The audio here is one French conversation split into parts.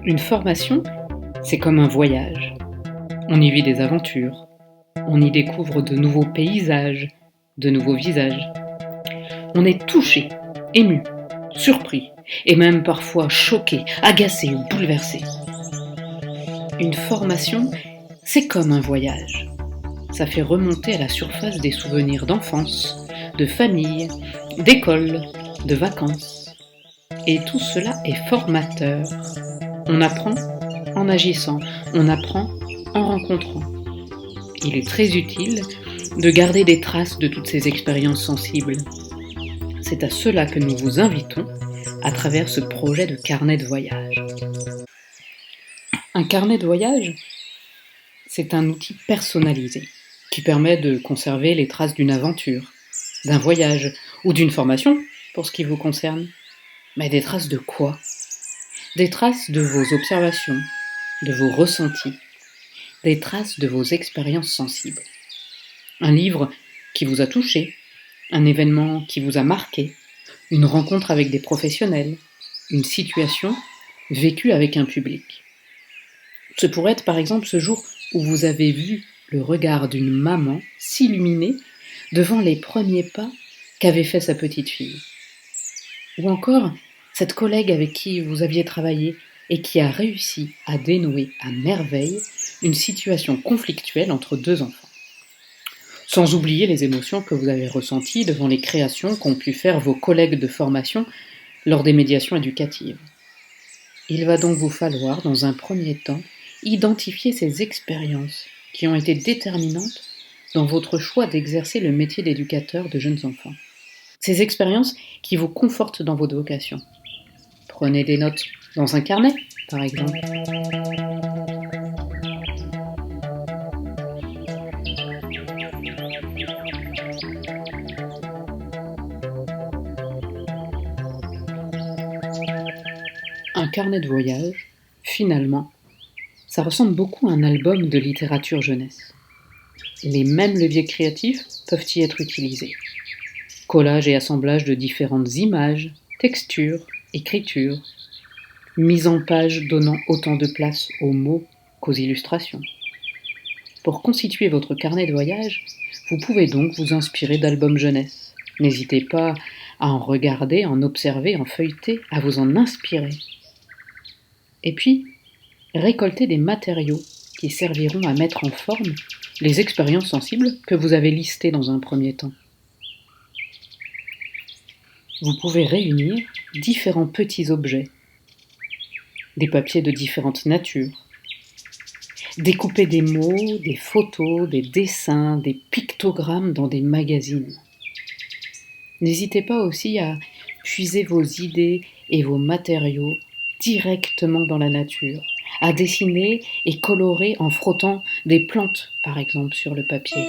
Une formation, c'est comme un voyage. On y vit des aventures, on y découvre de nouveaux paysages, de nouveaux visages. On est touché, ému, surpris, et même parfois choqué, agacé ou bouleversé. Une formation, c'est comme un voyage. Ça fait remonter à la surface des souvenirs d'enfance, de famille, d'école, de vacances. Et tout cela est formateur. On apprend en agissant, on apprend en rencontrant. Il est très utile de garder des traces de toutes ces expériences sensibles. C'est à cela que nous vous invitons à travers ce projet de carnet de voyage. Un carnet de voyage, c'est un outil personnalisé qui permet de conserver les traces d'une aventure, d'un voyage ou d'une formation pour ce qui vous concerne. Mais des traces de quoi ? Des traces de vos observations, de vos ressentis, des traces de vos expériences sensibles. Un livre qui vous a touché, un événement qui vous a marqué, une rencontre avec des professionnels, une situation vécue avec un public. Ce pourrait être par exemple ce jour où vous avez vu le regard d'une maman s'illuminer devant les premiers pas qu'avait fait sa petite fille. Ou encore cette collègue avec qui vous aviez travaillé et qui a réussi à dénouer à merveille une situation conflictuelle entre deux enfants. Sans oublier les émotions que vous avez ressenties devant les créations qu'ont pu faire vos collègues de formation lors des médiations éducatives. Il va donc vous falloir, dans un premier temps, identifier ces expériences qui ont été déterminantes dans votre choix d'exercer le métier d'éducateur de jeunes enfants. Ces expériences qui vous confortent dans votre vocation. Prenez des notes dans un carnet, par exemple. Un carnet de voyage, finalement, ça ressemble beaucoup à un album de littérature jeunesse. Les mêmes leviers créatifs peuvent y être utilisés. Collage et assemblage de différentes images, textures, écritures, mise en page donnant autant de place aux mots qu'aux illustrations. Pour constituer votre carnet de voyage, vous pouvez donc vous inspirer d'albums jeunesse. N'hésitez pas à en regarder, à en observer, à en feuilleter, à vous en inspirer. Et puis, récoltez des matériaux qui serviront à mettre en forme les expériences sensibles que vous avez listées dans un premier temps. Vous pouvez réunir différents petits objets, des papiers de différentes natures, découper des mots, des photos, des dessins, des pictogrammes dans des magazines. N'hésitez pas aussi à puiser vos idées et vos matériaux directement dans la nature, à dessiner et colorer en frottant des plantes, par exemple, sur le papier.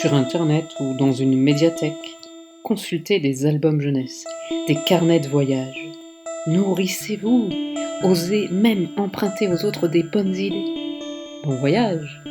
Sur Internet ou dans une médiathèque, consultez des albums jeunesse, des carnets de voyage. Nourrissez-vous, osez même emprunter aux autres des bonnes idées. Bon voyage!